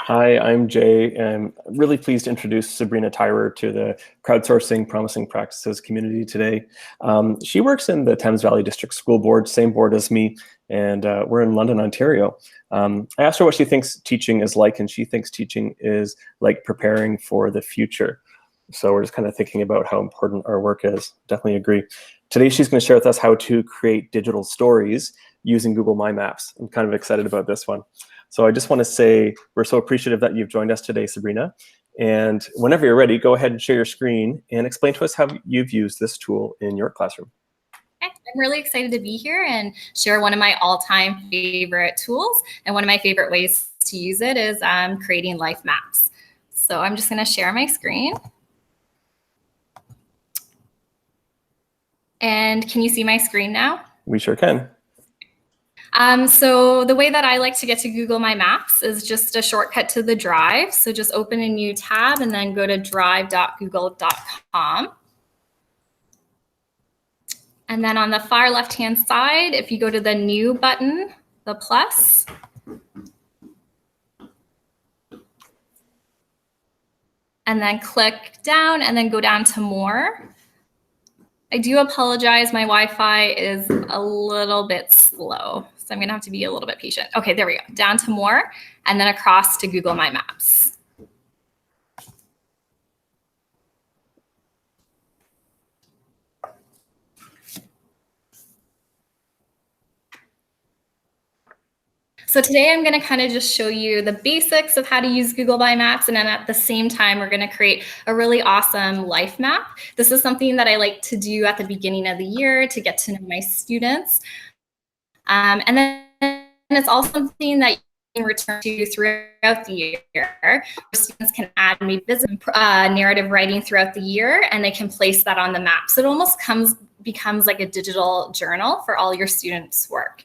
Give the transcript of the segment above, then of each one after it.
Hi, I'm Jay, and I'm really pleased to introduce Sabrina Tyrer to the Crowdsourcing Promising Practices community today. She works in the Thames Valley District School Board, same board as me, and we're in London, Ontario. I asked her what she thinks teaching is like, and she thinks teaching is like preparing for the future. So we're just kind of thinking about how important our work is. Definitely agree. Today, she's going to share with us how to create digital stories using Google My Maps. I'm kind of excited about this one. So I just want to say we're so appreciative that you've joined us today, Sabrina. And whenever you're ready, go ahead and share your screen and explain to us how you've used this tool in your classroom. I'm really excited to be here and share one of my all-time favorite tools. And one of my favorite ways to use it is creating life maps. So I'm just going to share my screen. And can you see my screen now? We sure can. So the way that I like to get to Google My Maps is just a shortcut to the Drive. So just open a new tab and then go to drive.google.com. And then on the far left-hand side, if you go to the New button, the plus, and then click down and then go down to More. I do apologize, my Wi-Fi is a little bit slow, so I'm gonna have to be a little bit patient. Okay, there we go, down to More, and then across to Google My Maps. So today I'm going to kind of just show you the basics of how to use Google My Maps, and then at the same time we're going to create a really awesome life map. This is something that I like to do at the beginning of the year to get to know my students. And then it's also something that you can return to throughout the year. Students can add maybe narrative writing throughout the year, and they can place that on the map. So it almost becomes like a digital journal for all your students' work.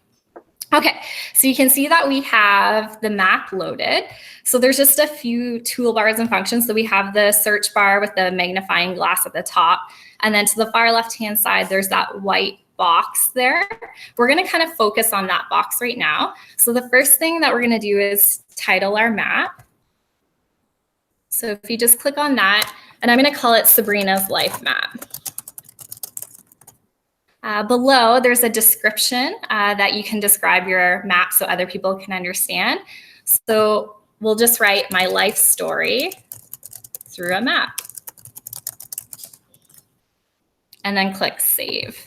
Okay, so you can see that we have the map loaded. So there's just a few toolbars and functions. So we have the search bar with the magnifying glass at the top. And then to the far left-hand side, there's that white box there. We're gonna kind of focus on that box right now. So the first thing that we're gonna do is title our map. So if you just click on that, and I'm gonna call it Sabrina's Life Map. Below, there's a description that you can describe your map so other people can understand. So we'll just write my life story through a map. And then click Save.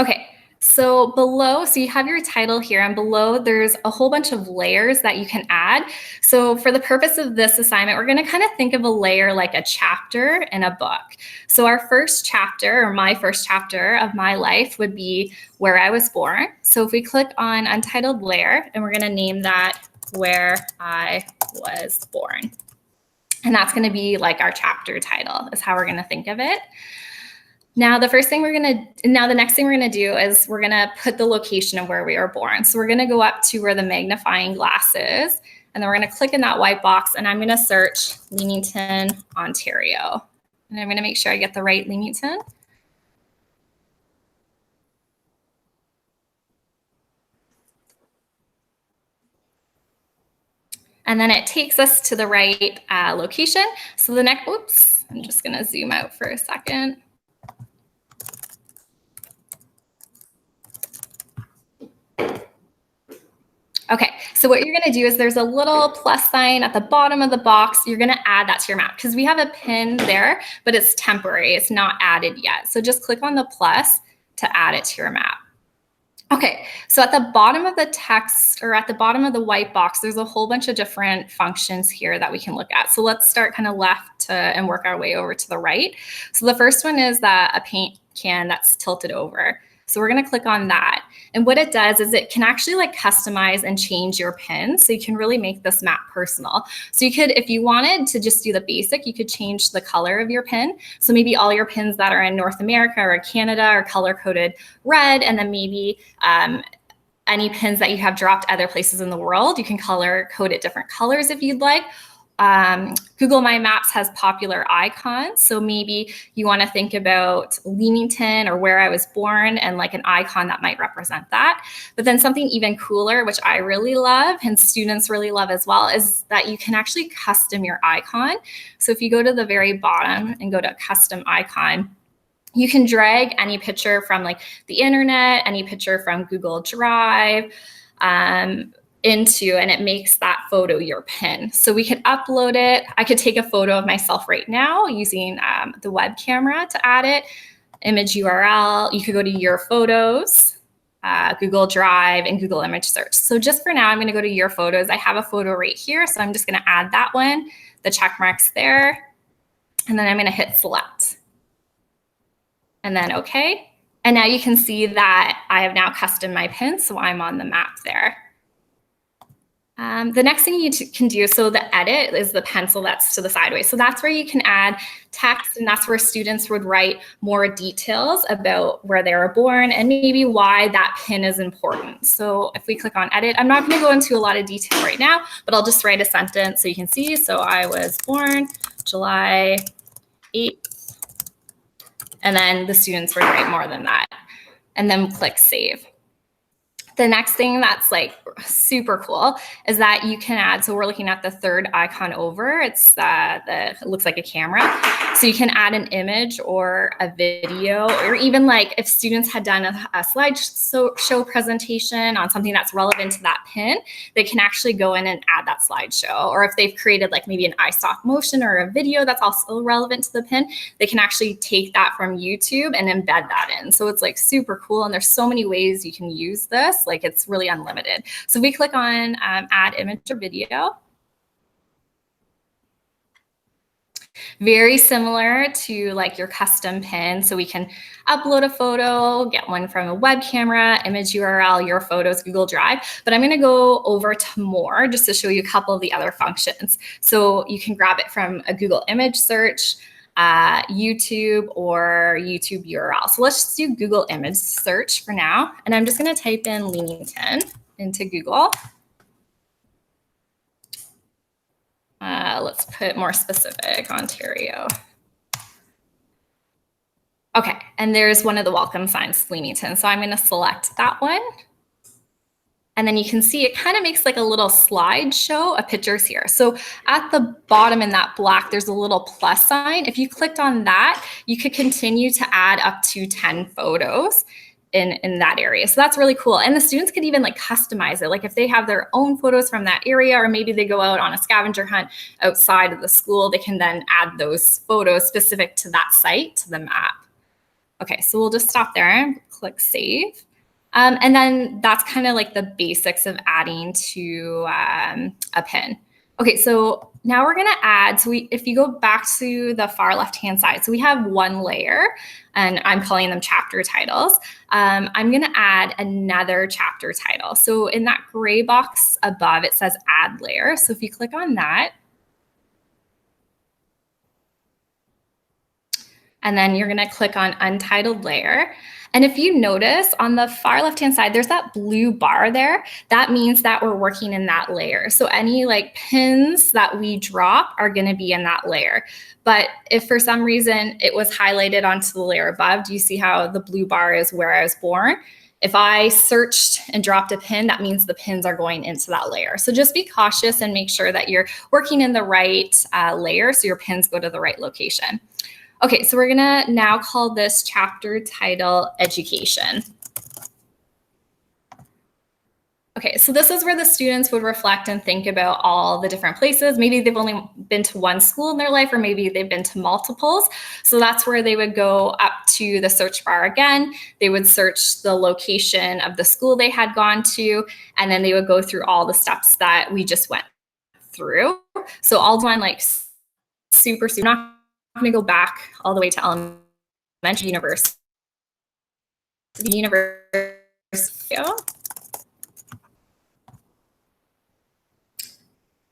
Okay, so below, so you have your title here, and below there's a whole bunch of layers that you can add. So for the purpose of this assignment, we're going to kind of think of a layer like a chapter in a book. So our first chapter, or my first chapter of my life, would be where I was born. So if we click on Untitled Layer, and we're going to name that Where I Was Born. And that's going to be like our chapter title, is how we're going to think of it. Now, the next thing we're gonna do is we're gonna put the location of where we were born. So we're gonna go up to where the magnifying glass is, and then we're gonna click in that white box, and I'm gonna search Leamington, Ontario. And I'm gonna make sure I get the right Leamington. And then it takes us to the right location. So the next, oops, I'm just gonna zoom out for a second. Okay, so what you're gonna do is there's a little plus sign at the bottom of the box. You're gonna add that to your map because we have a pin there, but it's temporary, it's not added yet. So just click on the plus to add it to your map. Okay, so at the bottom of the text, or at the bottom of the white box, there's a whole bunch of different functions here that we can look at. So let's start kind of left and work our way over to the right. So the first one is a paint can that's tilted over. So we're gonna click on that. And what it does is it can actually like customize and change your pin. So you can really make this map personal. So you could, if you wanted to just do the basic, you could change the color of your pin. So maybe all your pins that are in North America or Canada are color-coded red, and then maybe any pins that you have dropped other places in the world, you can color code it different colors if you'd like. Google My Maps has popular icons. So maybe you want to think about Leamington or where I was born and like an icon that might represent that. But then something even cooler, which I really love and students really love as well, is that you can actually custom your icon. So if you go to the very bottom and go to custom icon, you can drag any picture from like the internet, any picture from Google Drive, into, and it makes that photo your pin. So we could upload it. I could take a photo of myself right now using the web camera to add it. Image URL, you could go to your photos, Google Drive, and Google Image Search. So just for now, I'm gonna go to your photos. I have a photo right here, so I'm just gonna add that one, the check marks there, and then I'm gonna hit select. And then okay. And now you can see that I have now custom my pin, so I'm on the map there. The next thing you can do, so the edit is the pencil that's to the sideways. So that's where you can add text, and that's where students would write more details about where they were born and maybe why that pin is important. So if we click on edit, I'm not going to go into a lot of detail right now, but I'll just write a sentence so you can see. So I was born July 8th, and then the students would write more than that, and then click save. The next thing that's like super cool is that you can add, so we're looking at the third icon over, it's it looks like a camera. So you can add an image or a video, or even like if students had done a slideshow presentation on something that's relevant to that pin, they can actually go in and add that slideshow. Or if they've created like maybe an iStock motion or a video that's also relevant to the pin, they can actually take that from YouTube and embed that in. So it's like super cool, and there's so many ways you can use this. Like it's really unlimited. So we click on add image or video. Very similar to like your custom pin. So we can upload a photo, get one from a web camera, image URL, your photos, Google Drive. But I'm going to go over to more just to show you a couple of the other functions. So you can grab it from a Google image search, YouTube, or YouTube URL. So let's just do Google image search for now. And I'm just going to type in Leamington into Google. Let's put more specific, Ontario. Okay, and there's one of the welcome signs, Leamington. So I'm going to select that one. And then you can see it kind of makes like a little slideshow of pictures here. So at the bottom in that black, there's a little plus sign. If you clicked on that, you could continue to add up to 10 photos in that area. So that's really cool. And the students could even like customize it. Like if they have their own photos from that area, or maybe they go out on a scavenger hunt outside of the school, they can then add those photos specific to that site to the map. Okay, so we'll just stop there and click save. And then that's kind of like the basics of adding to a pin. Okay, so now we're gonna add, so if you go back to the far left-hand side, so we have one layer, and I'm calling them chapter titles. I'm gonna add another chapter title. So in that gray box above, it says add layer. So if you click on that, and then you're gonna click on untitled layer. And if you notice on the far left-hand side, there's that blue bar there. That means that we're working in that layer. So any like pins that we drop are gonna be in that layer. But if for some reason it was highlighted onto the layer above, do you see how the blue bar is where I was born? If I searched and dropped a pin, that means the pins are going into that layer. So just be cautious and make sure that you're working in the right layer so your pins go to the right location. Okay, so we're gonna now call this chapter title Education. Okay, so this is where the students would reflect and think about all the different places. Maybe they've only been to one school in their life, or maybe they've been to multiples. So that's where they would go up to the search bar again. They would search the location of the school they had gone to, and then they would go through all the steps that we just went through. So all one like super, not going to go back all the way to elementary, university.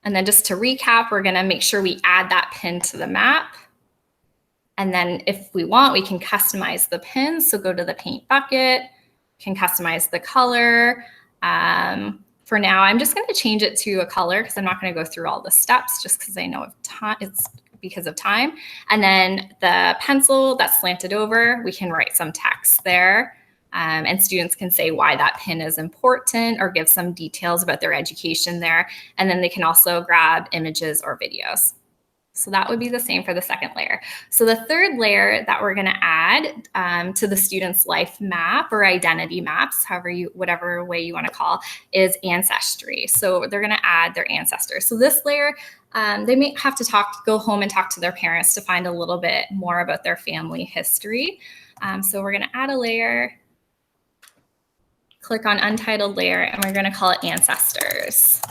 And then just to recap, we're going to make sure we add that pin to the map. And then if we want, we can customize the pin. So go to the paint bucket, can customize the color. For now, I'm just going to change it to a color because I'm not going to go through all the steps just because I know it's because of time. And then the pencil that's slanted over, we can write some text there. And students can say why that pin is important or give some details about their education there. And then they can also grab images or videos. So that would be the same for the second layer. So the third layer that we're going to add to the student's life map or identity maps, whatever way you want to call, is ancestry. So they're going to add their ancestors. So this layer, they may have to go home and talk to their parents to find a little bit more about their family history. So we're going to add a layer, click on untitled layer, and we're going to call it ancestors.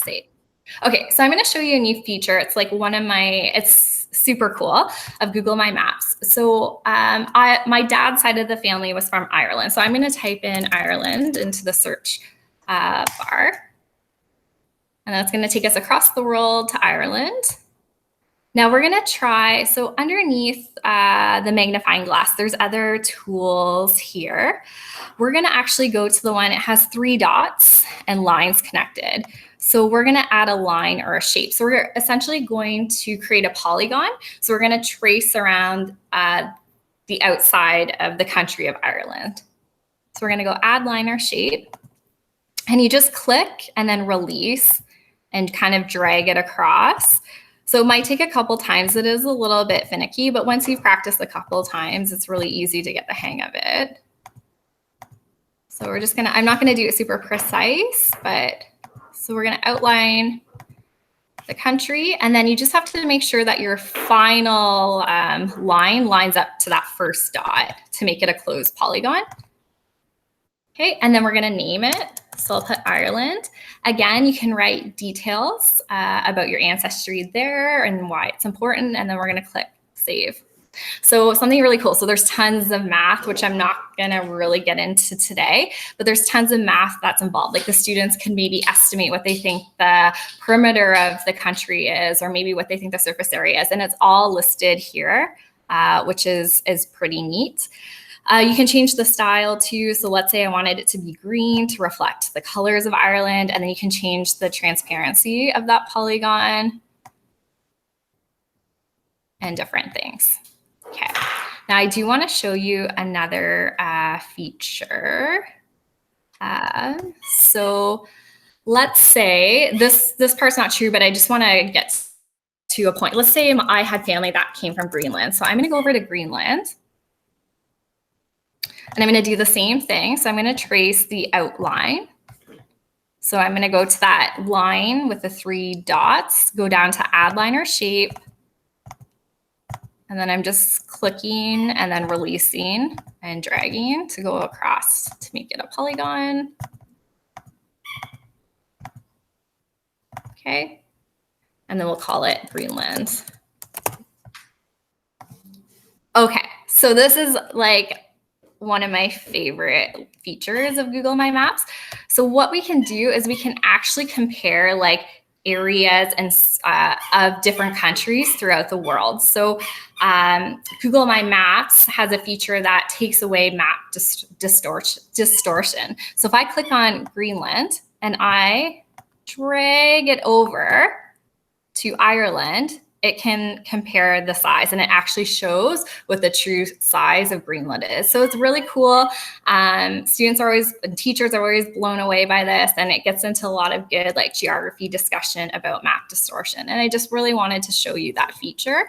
Save. Okay, so I'm going to show you a new feature. It's like it's super cool, of Google My Maps. So my dad's side of the family was from Ireland. So I'm going to type in Ireland into the search bar. And that's going to take us across the world to Ireland. Now we're going to try, so underneath the magnifying glass, there's other tools here. We're going to actually go to the one, it has 3 dots and lines connected. So we're going to add a line or a shape. So we're essentially going to create a polygon. So we're going to trace around the outside of the country of Ireland. So we're going to go add line or shape. And you just click and then release and kind of drag it across. So it might take a couple times. It is a little bit finicky, but once you've practiced a couple times, it's really easy to get the hang of it. So we're just going to, I'm not going to do it super precise, but so we're going to outline the country, and then you just have to make sure that your final line lines up to that first dot to make it a closed polygon. Okay, and then we're going to name it. So I'll put Ireland. Again, you can write details about your ancestry there and why it's important, and then we're going to click save. So something really cool. So there's tons of math, which I'm not going to really get into today, but there's tons of math that's involved. Like the students can maybe estimate what they think the perimeter of the country is, or maybe what they think the surface area is. And it's all listed here, which is pretty neat. You can change the style too. So let's say I wanted it to be green to reflect the colors of Ireland, and then you can change the transparency of that polygon and different things. Okay, now I do want to show you another feature. So let's say this part's not true, but I just want to get to a point. Let's say I had family that came from Greenland. So I'm going to go over to Greenland. And I'm going to do the same thing. So I'm going to trace the outline. So I'm going to go to that line with the 3 dots, go down to add line or shape. And then I'm just clicking and then releasing and dragging to go across to make it a polygon. Okay. And then we'll call it Greenland. Okay. So this is like one of my favorite features of Google My Maps. So what we can do is we can actually compare like areas and of different countries throughout the world. So Google My Maps has a feature that takes away map distortion. So if I click on Greenland and I drag it over to Ireland, it can compare the size, and it actually shows what the true size of Greenland is. So it's really cool. Teachers are always blown away by this, and it gets into a lot of good like geography discussion about map distortion. And I just really wanted to show you that feature.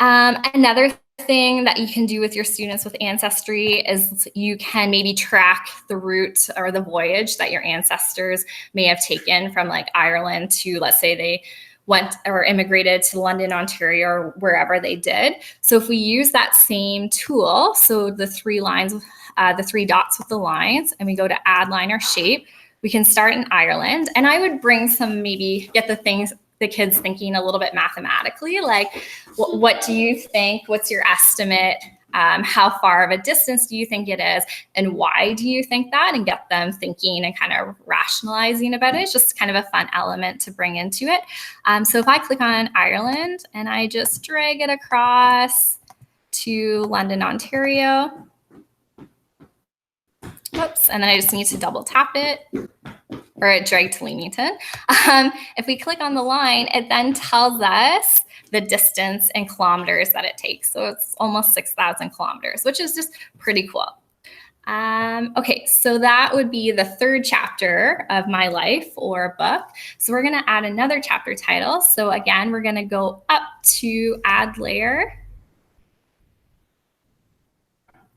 Another thing that you can do with your students with Ancestry is you can maybe track the route or the voyage that your ancestors may have taken from like Ireland to, let's say they went or immigrated to London, Ontario, or wherever they did. So if we use that same tool, so the 3 lines, the 3 dots with the lines, and we go to add line or shape, we can start in Ireland. And I would bring some, maybe get the kids thinking a little bit mathematically, like what do you think? What's your estimate? How far of a distance do you think it is? And why do you think that? And get them thinking and kind of rationalizing about it. It's just kind of a fun element to bring into it. So if I click on Ireland and I just drag it across to London, Ontario, Whoops, and then I just need to double tap it, or drag to Leamington. If we click on the line, it then tells us the distance in kilometers that it takes. So it's almost 6,000 kilometers, which is just pretty cool. Okay, so that would be the third chapter of my life or book. So we're gonna add another chapter title. So again, we're gonna go up to add layer.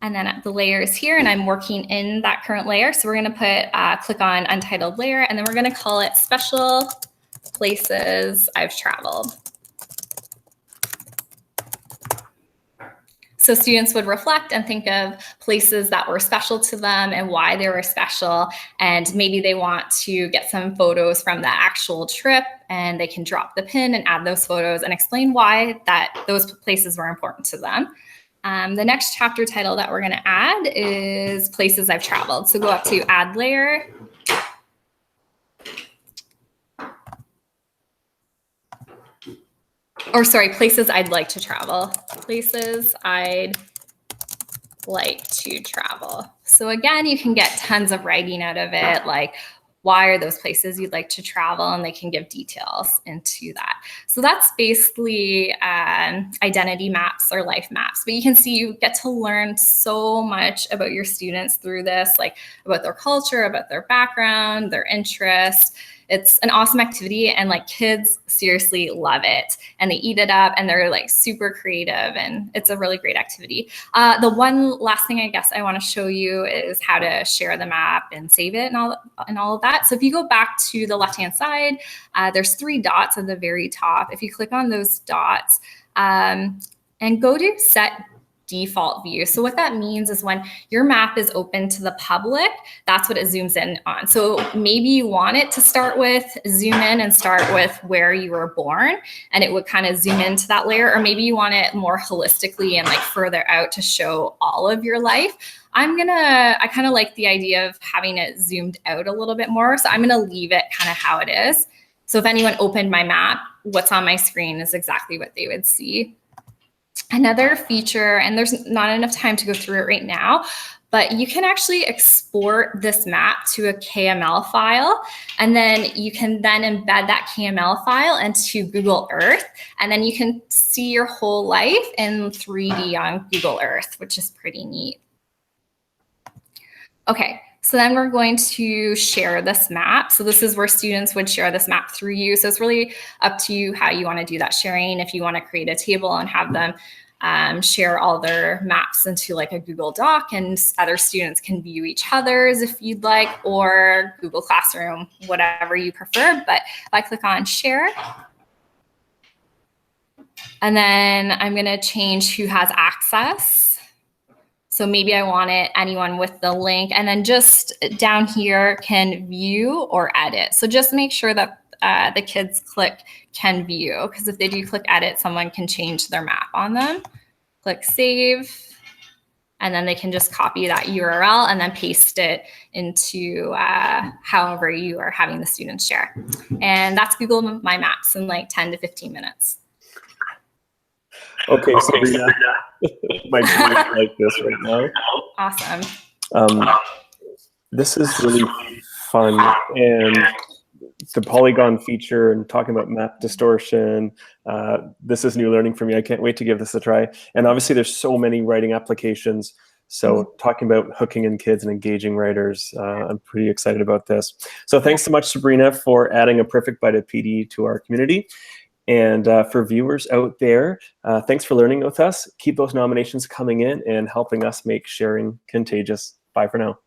And then the layer is here, and I'm working in that current layer. So we're gonna click on untitled layer, and then we're gonna call it special places I've traveled. So students would reflect and think of places that were special to them and why they were special. And maybe they want to get some photos from the actual trip, and they can drop the pin and add those photos and explain why those places were important to them. The next chapter title that we're gonna add is places I've traveled. So go up to add layer. Or sorry, places I'd like to travel. Places I'd like to travel. So again, you can get tons of writing out of it, like why are those places you'd like to travel, and they can give details into that. So that's basically identity maps or life maps. But you can see you get to learn so much about your students through this, like about their culture, about their background, their interests. It's an awesome activity, and like kids seriously love it, and they eat it up, and they're like super creative, and it's a really great activity. The one last thing I guess I want to show you is how to share the map and save it and all of that. So if you go back to the left-hand side, there's 3 dots at the very top. If you click on those dots and go to set default view. So what that means is when your map is open to the public, that's what it zooms in on. So maybe you want it to zoom in and start with where you were born, and it would kind of zoom into that layer, or maybe you want it more holistically and like further out to show all of your life. I kind of like the idea of having it zoomed out a little bit more. So I'm gonna leave it kind of how it is. So if anyone opened my map, what's on my screen is exactly what they would see. Another feature, and there's not enough time to go through it right now, but you can actually export this map to a KML file, and then you can then embed that KML file into Google Earth, and then you can see your whole life in 3D on Google Earth, which is pretty neat. Okay. So then we're going to share this map. So this is where students would share this map through you. So it's really up to you how you want to do that sharing. If you want to create a table and have them share all their maps into like a Google Doc, and other students can view each other's if you'd like, or Google Classroom, whatever you prefer. But if I click on share, and then I'm going to change who has access. So maybe I want it anyone with the link, and then just down here can view or edit. So just make sure that the kids click can view, because if they do click edit, someone can change their map on them. Click save, and then they can just copy that URL and then paste it into however you are having the students share. And that's Google My Maps in like 10 to 15 minutes. Okay, Sabrina, my brain like this right now. Awesome. This is really fun, and the polygon feature and talking about map distortion, this is new learning for me. I can't wait to give this a try. And obviously there's so many writing applications. So talking about hooking in kids and engaging writers, I'm pretty excited about this. So thanks so much, Sabrina, for adding a perfect bite of PD to our community. And for viewers out there, thanks for learning with us. Keep those nominations coming in and helping us make sharing contagious. Bye for now.